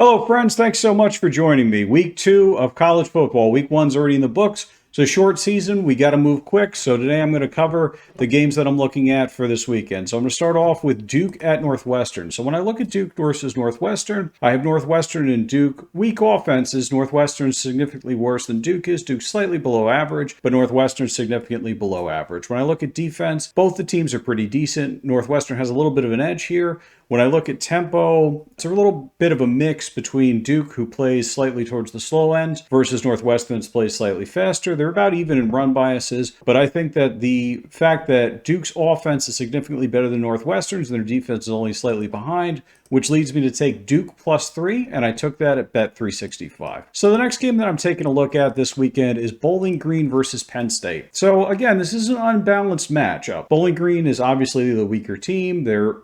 Hello, friends. Thanks so much for joining me. Week 2 of college football. Week 1's already in the books. It's a short season. We got to move quick. So today I'm going to cover the games that I'm looking at for this weekend. So I'm going to start off with Duke at Northwestern. So when I look at Duke versus Northwestern, I have Northwestern and Duke. Weak offenses. Northwestern is significantly worse than Duke is. Duke's slightly below average, but Northwestern significantly below average. When I look at defense, both the teams are pretty decent. Northwestern has a little bit of an edge here. When I look at tempo, it's a little bit of a mix between Duke, who plays slightly towards the slow end, versus Northwestern, that plays slightly faster. They're about even in run biases, but I think that the fact that Duke's offense is significantly better than Northwestern's and their defense is only slightly behind, which leads me to take Duke +3, and I took that at bet 365. So the next game that I'm taking a look at this weekend is Bowling Green versus Penn State. So again, this is an unbalanced matchup. Bowling Green is obviously the weaker team. They're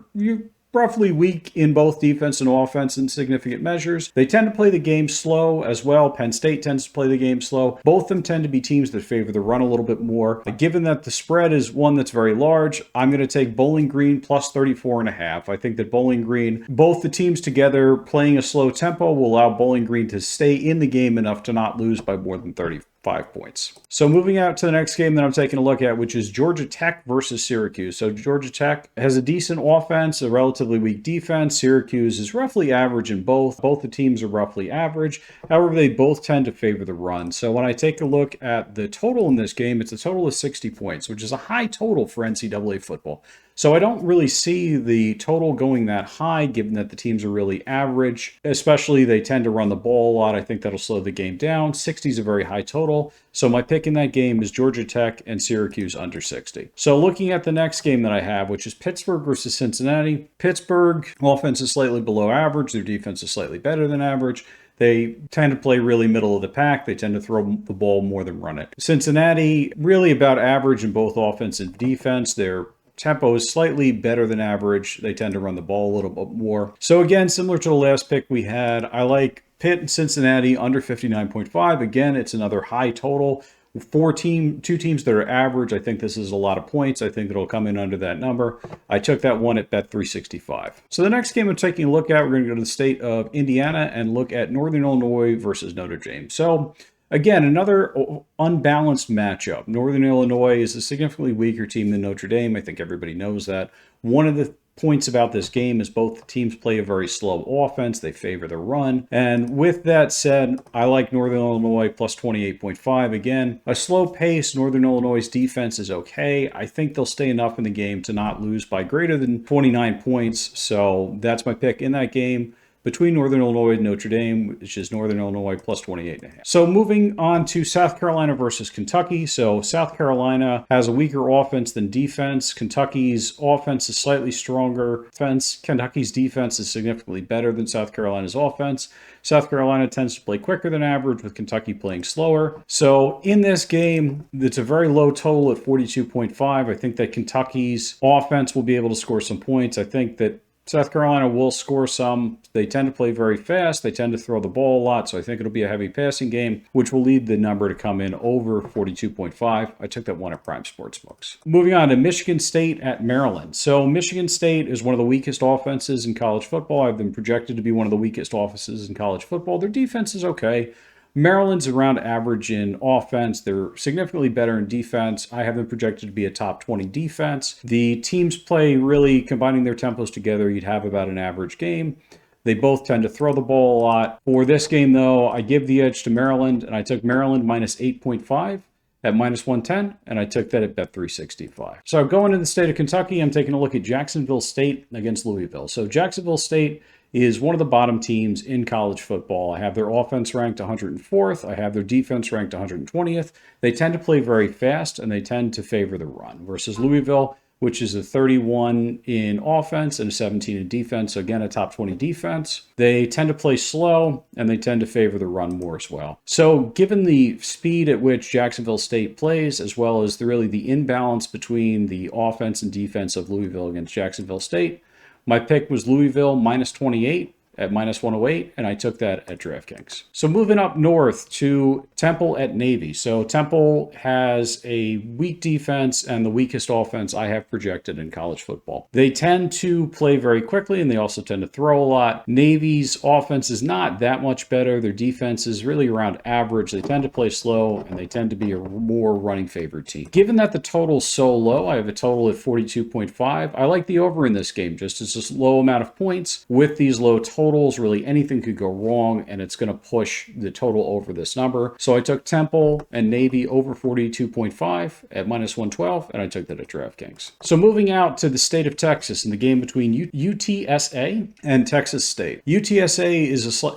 roughly weak in both defense and offense in significant measures. They tend to play the game slow as well. Penn State tends to play the game slow. Both of them tend to be teams that favor the run a little bit more. Given that the spread is one that's very large, I'm going to take Bowling Green +34.5. I think that Bowling Green, both the teams together playing a slow tempo, will allow Bowling Green to stay in the game enough to not lose by more than 35 points. So moving out to the next game that I'm taking a look at, which is Georgia Tech versus Syracuse. So Georgia Tech has a decent offense, a relatively weak defense. Syracuse is roughly average in both. Both the teams are roughly average. However, they both tend to favor the run. So when I take a look at the total in this game, it's a total of 60 points, which is a high total for NCAA football. So I don't really see the total going that high, given that the teams are really average. Especially, they tend to run the ball a lot. I think that'll slow the game down. 60 is a very high total. So my pick in that game is Georgia Tech and Syracuse under 60. So looking at the next game that I have, which is Pittsburgh versus Cincinnati. Pittsburgh offense is slightly below average. Their defense is slightly better than average. They tend to play really middle of the pack. They tend to throw the ball more than run it. Cincinnati, really about average in both offense and defense. Their tempo is slightly better than average. They tend to run the ball a little bit more. So again, similar to the last pick we had, I like Pitt and Cincinnati under 59.5. Again, it's another high total. Two teams that are average. I think this is a lot of points. I think it'll come in under that number. I took that one at bet 365. So the next game I'm taking a look at, we're going to go to the state of Indiana and look at Northern Illinois versus Notre Dame. So again, another unbalanced matchup. Northern Illinois is a significantly weaker team than Notre Dame. I think everybody knows that. One of the points about this game is both teams play a very slow offense. They favor the run. And with that said, I like Northern Illinois +28.5. Again, a slow pace. Northern Illinois' defense is okay. I think they'll stay enough in the game to not lose by greater than 29 points. So that's my pick in that game between Northern Illinois and Notre Dame, which is Northern Illinois +28.5. So moving on to South Carolina versus Kentucky. So South Carolina has a weaker offense than defense. Kentucky's offense is slightly stronger. Kentucky's defense is significantly better than South Carolina's offense. South Carolina tends to play quicker than average, with Kentucky playing slower. So in this game, it's a very low total at 42.5. I think that Kentucky's offense will be able to score some points. I think that South Carolina will score some. They tend to play very fast. They tend to throw the ball a lot, so I think it'll be a heavy passing game, which will lead the number to come in over 42.5. I took that one at Prime Sportsbooks. Moving on to Michigan State at Maryland. So Michigan State is one of the weakest offenses in college football. I've been projected to be one of the weakest offenses in college football. Their defense is okay. Maryland's around average in offense. They're significantly better in defense. I have them projected to be a top 20 defense. The teams play really combining their tempos together. You'd have about an average game. They both tend to throw the ball a lot. For this game, though, I give the edge to Maryland, and I took Maryland -8.5 at -110, and I took that at bet 365. So going into the state of Kentucky, I'm taking a look at Jacksonville State against Louisville. So Jacksonville State is one of the bottom teams in college football. I have their offense ranked 104th. I have their defense ranked 120th. They tend to play very fast, and they tend to favor the run, versus Louisville, which is a 31 in offense and a 17 in defense. So again, a top 20 defense. They tend to play slow, and they tend to favor the run more as well. So given the speed at which Jacksonville State plays, as well as the imbalance between the offense and defense of Louisville against Jacksonville State, my pick was Louisville -28 at -108, and I took that at DraftKings. So moving up north to Temple at Navy. So Temple has a weak defense and the weakest offense I have projected in college football. They tend to play very quickly, and they also tend to throw a lot. Navy's offense is not that much better. Their defense is really around average. They tend to play slow, and they tend to be a more running favored team. Given that the total's so low, I have a total at 42.5. I like the over in this game, just as a low amount of points. With these low totals, really anything could go wrong, and it's going to push the total over this number. So I took Temple and Navy over 42.5 at -112, and I took that at DraftKings. So moving out to the state of Texas in the game between UTSA and Texas State. UTSA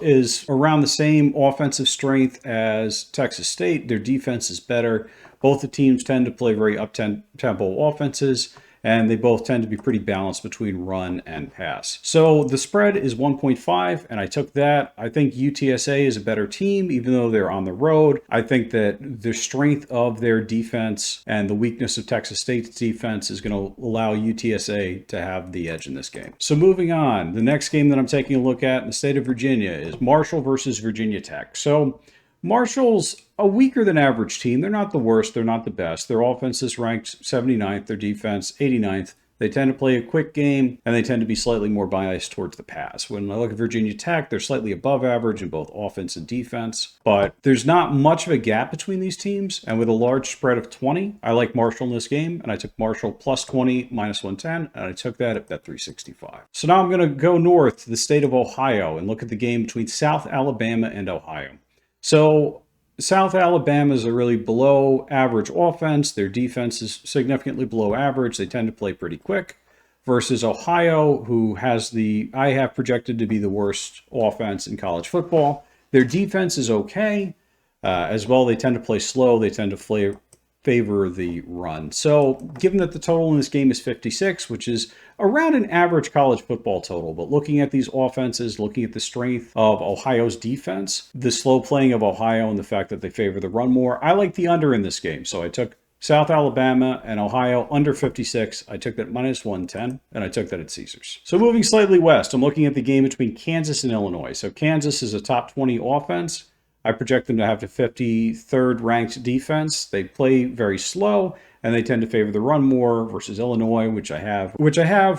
is around the same offensive strength as Texas State. Their defense is better. Both the teams tend to play very up-tempo offenses, and they both tend to be pretty balanced between run and pass. So the spread is 1.5, and I took that. I think UTSA is a better team, even though they're on the road. I think that the strength of their defense and the weakness of Texas State's defense is going to allow UTSA to have the edge in this game. So moving on, the next game that I'm taking a look at in the state of Virginia is Marshall versus Virginia Tech. So Marshall's a weaker than average team. They're not the worst. They're not the best. Their offense is ranked 79th. Their defense 89th. They tend to play a quick game, and they tend to be slightly more biased towards the pass. When I look at Virginia Tech, they're slightly above average in both offense and defense, but there's not much of a gap between these teams. And with a large spread of 20, I like Marshall in this game, and I took Marshall plus 20, -110, and I took that at bet 365. So now I'm going to go north to the state of Ohio and look at the game between South Alabama and Ohio. So South Alabama is a really below average offense. Their defense is significantly below average. They tend to play pretty quick. Versus Ohio, who has I have projected to be the worst offense in college football. Their defense is okay as well. They tend to play slow. They tend to favor the run. So given that the total in this game is 56, which is around an average college football total, but looking at these offenses, looking at the strength of Ohio's defense, the slow playing of Ohio, and the fact that they favor the run more, I like the under in this game. So I took South Alabama and Ohio under 56. I took that -110, and I took that at Caesars. So moving slightly west, I'm looking at the game between Kansas and Illinois. So Kansas is a top 20 offense. I project them to have the 53rd ranked defense. They play very slow, and they tend to favor the run more versus Illinois, which I have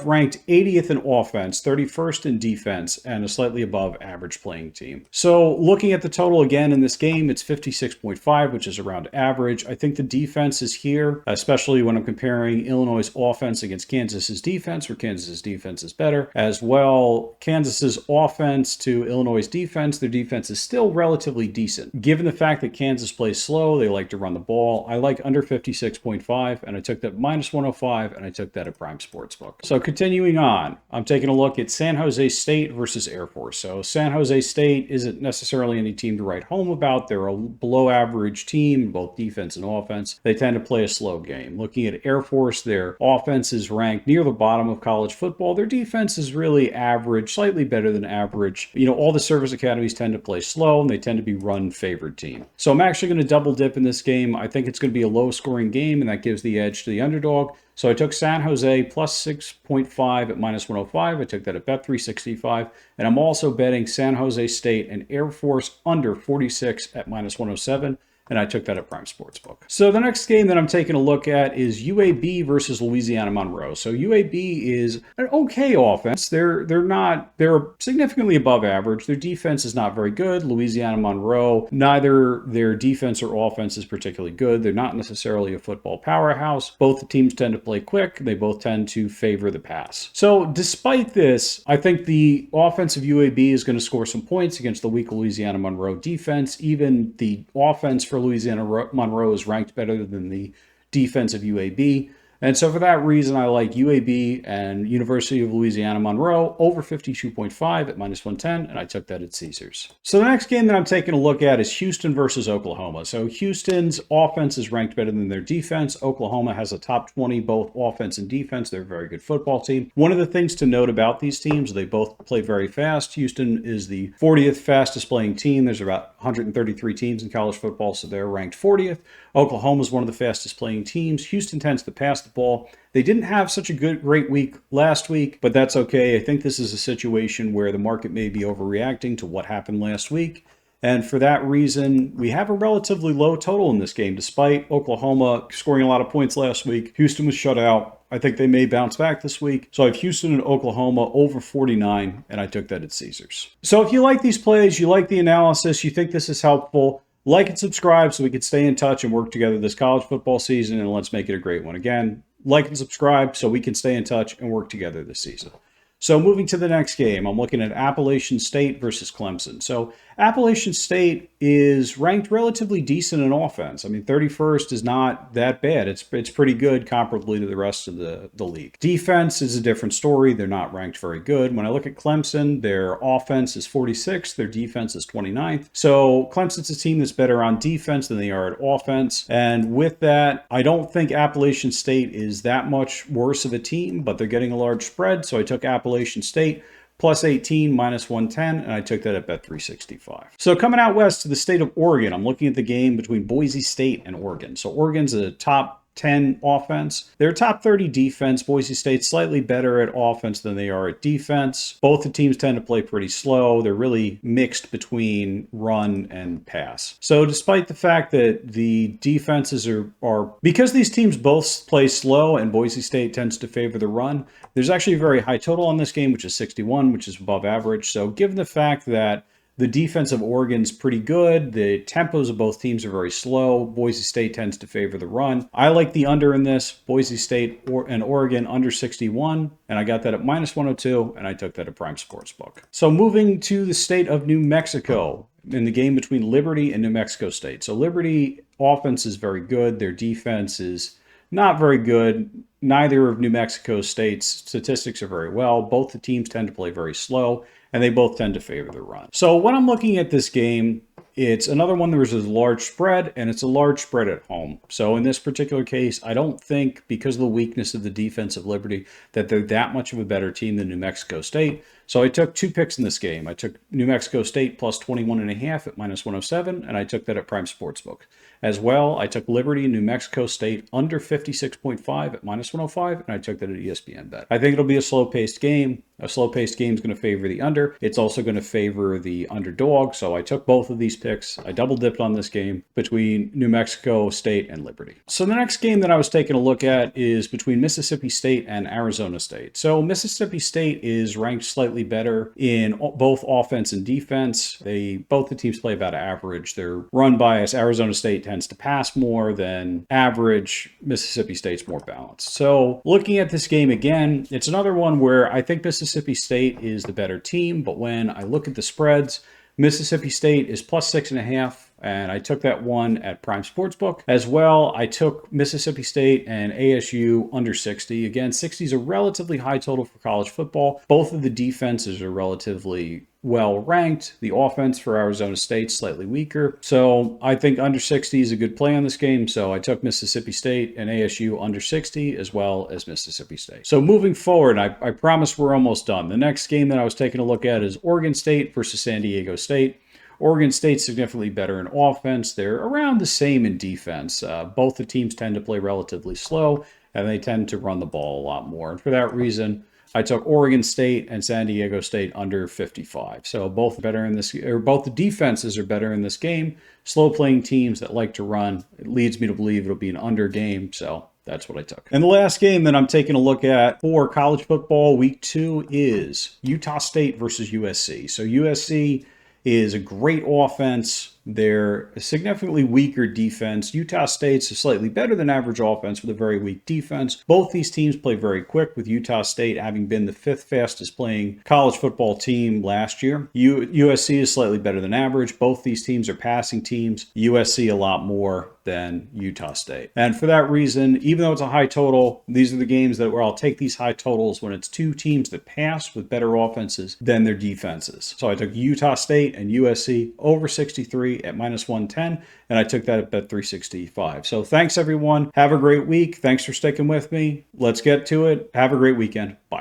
ranked 80th in offense, 31st in defense, and a slightly above average playing team. So looking at the total again in this game, it's 56.5, which is around average. I think the defense is here, especially when I'm comparing Illinois' offense against Kansas's defense, where Kansas's defense is better. As well, Kansas's offense to Illinois' defense, their defense is still relatively decent. Given the fact that Kansas plays slow, they like to run the ball. I like under 56.5. And I took that -105, and I took that at Prime Sportsbook. So continuing on, I'm taking a look at San Jose State versus Air Force. So San Jose State isn't necessarily any team to write home about. They're a below average team, both defense and offense. They tend to play a slow game. Looking at Air Force, their offense is ranked near the bottom of college football. Their defense is really average, slightly better than average. All the service academies tend to play slow, and they tend to be run-favored team. So I'm actually going to double dip in this game. I think it's going to be a low-scoring game, and that gives the edge to the underdog. So I took San Jose plus 6.5 at -105. I took that at bet 365. And I'm also betting San Jose State and Air Force under 46 at -107. And I took that at Prime Sportsbook. So the next game that I'm taking a look at is UAB versus Louisiana Monroe. So UAB is an okay offense. They're significantly above average. Their defense is not very good. Louisiana Monroe, neither their defense or offense is particularly good. They're not necessarily a football powerhouse. Both the teams tend to play quick. They both tend to favor the pass. So despite this, I think the offense of UAB is going to score some points against the weak Louisiana Monroe defense. Even the offense for Louisiana Monroe is ranked better than the defense of UAB. And so for that reason, I like UAB and University of Louisiana Monroe over 52.5 at -110, and I took that at Caesars. So the next game that I'm taking a look at is Houston versus Oklahoma. So Houston's offense is ranked better than their defense. Oklahoma has a top 20, both offense and defense. They're a very good football team. One of the things to note about these teams, they both play very fast. Houston is the 40th fastest playing team. There's about 133 teams in college football, so they're ranked 40th. Oklahoma is one of the fastest playing teams. Houston tends to pass the ball. They didn't have such a great week last week, but that's okay. I think this is a situation where the market may be overreacting to what happened last week. And for that reason, we have a relatively low total in this game. Despite Oklahoma scoring a lot of points last week, Houston was shut out. I think they may bounce back this week. So I have Houston and Oklahoma over 49, and I took that at Caesars. So if you like these plays, you like the analysis, you think this is helpful, like and subscribe so we can stay in touch and work together this college football season, and let's make it a great one. Again, like and subscribe so we can stay in touch and work together this season. So moving to the next game, I'm looking at Appalachian State versus Clemson. So Appalachian State is ranked relatively decent in offense. I mean, 31st is not that bad. It's pretty good comparably to the rest of the league. Defense is a different story. They're not ranked very good. When I look at Clemson, their offense is 46th. Their defense is 29th. So Clemson's a team that's better on defense than they are at offense. And with that, I don't think Appalachian State is that much worse of a team, but they're getting a large spread. So I took Appalachian State plus 18, minus 110, and I took that at bet 365. So coming out west to the state of Oregon, I'm looking at the game between Boise State and Oregon. So Oregon's a top 10 offense. They're top 30 defense. Boise State's slightly better at offense than they are at defense. Both the teams tend to play pretty slow. They're really mixed between run and pass. So despite the fact that the defenses are because these teams both play slow and Boise State tends to favor the run, there's actually a very high total on this game, which is 61, which is above average. So given the fact that the defense of Oregon's pretty good, the tempos of both teams are very slow, Boise State tends to favor the run. I like the under in this, Boise State and Oregon under 61, and I got that at minus 102, and I took that at Prime Sportsbook. So moving to the state of New Mexico, in the game between Liberty and New Mexico State. So Liberty offense is very good. Their defense is not very good. Neither of New Mexico State's statistics are very well. Both the teams tend to play very slow, and they both tend to favor the run. So when I'm looking at this game, it's another one where there's a large spread, and it's a large spread at home. So in this particular case, I don't think, because of the weakness of the defense of Liberty, that they're that much of a better team than New Mexico State. So I took two picks in this game. I took New Mexico State plus 21.5 at minus 107, and I took that at Prime Sportsbook. As well, I took Liberty and New Mexico State under 56.5 at minus 105, and I took that at ESPN Bet. I think it'll be a slow-paced game. A slow-paced game is going to favor the under. It's also going to favor the underdog, so I took both of these picks. I double-dipped on this game between New Mexico State and Liberty. So the next game that I was taking a look at is between Mississippi State and Arizona State. So Mississippi State is ranked slightly better in both offense and defense. Both the teams play about average. Their run bias, Arizona State tends to pass more than average. Mississippi State's more balanced. So looking at this game again, it's another one where I think Mississippi State is the better team, but when I look at the spreads, Mississippi State is plus 6.5, and I took that one at Prime Sportsbook. As well, I took Mississippi State and ASU under 60. Again, 60 is a relatively high total for college football. Both of the defenses are relatively well ranked. The offense for Arizona State slightly weaker. So I think under 60 is a good play on this game. So I took Mississippi State and ASU under 60 as well as Mississippi State. So moving forward, I promise we're almost done. The next game that I was taking a look at is Oregon State versus San Diego State. Oregon State's significantly better in offense. They're around the same in defense. Both the teams tend to play relatively slow, and they tend to run the ball a lot more. And for that reason, I took Oregon State and San Diego State under 55. So both the defenses are better in this game. Slow playing teams that like to run. It leads me to believe it'll be an under game. So that's what I took. And the last game that I'm taking a look at for college football week 2 is Utah State versus USC. So USC is a great offense. They're a significantly weaker defense. Utah State's a slightly better than average offense with a very weak defense. Both these teams play very quick, with Utah State having been the 5th fastest playing college football team last year. USC is slightly better than average. Both these teams are passing teams. USC a lot more than Utah State. And for that reason, even though it's a high total, these are the games where I'll take these high totals when it's two teams that pass with better offenses than their defenses. So I took Utah State and USC over 63 at minus 110, and I took that at bet 365. So thanks everyone. Have a great week. Thanks for sticking with me. Let's get to it. Have a great weekend. Bye.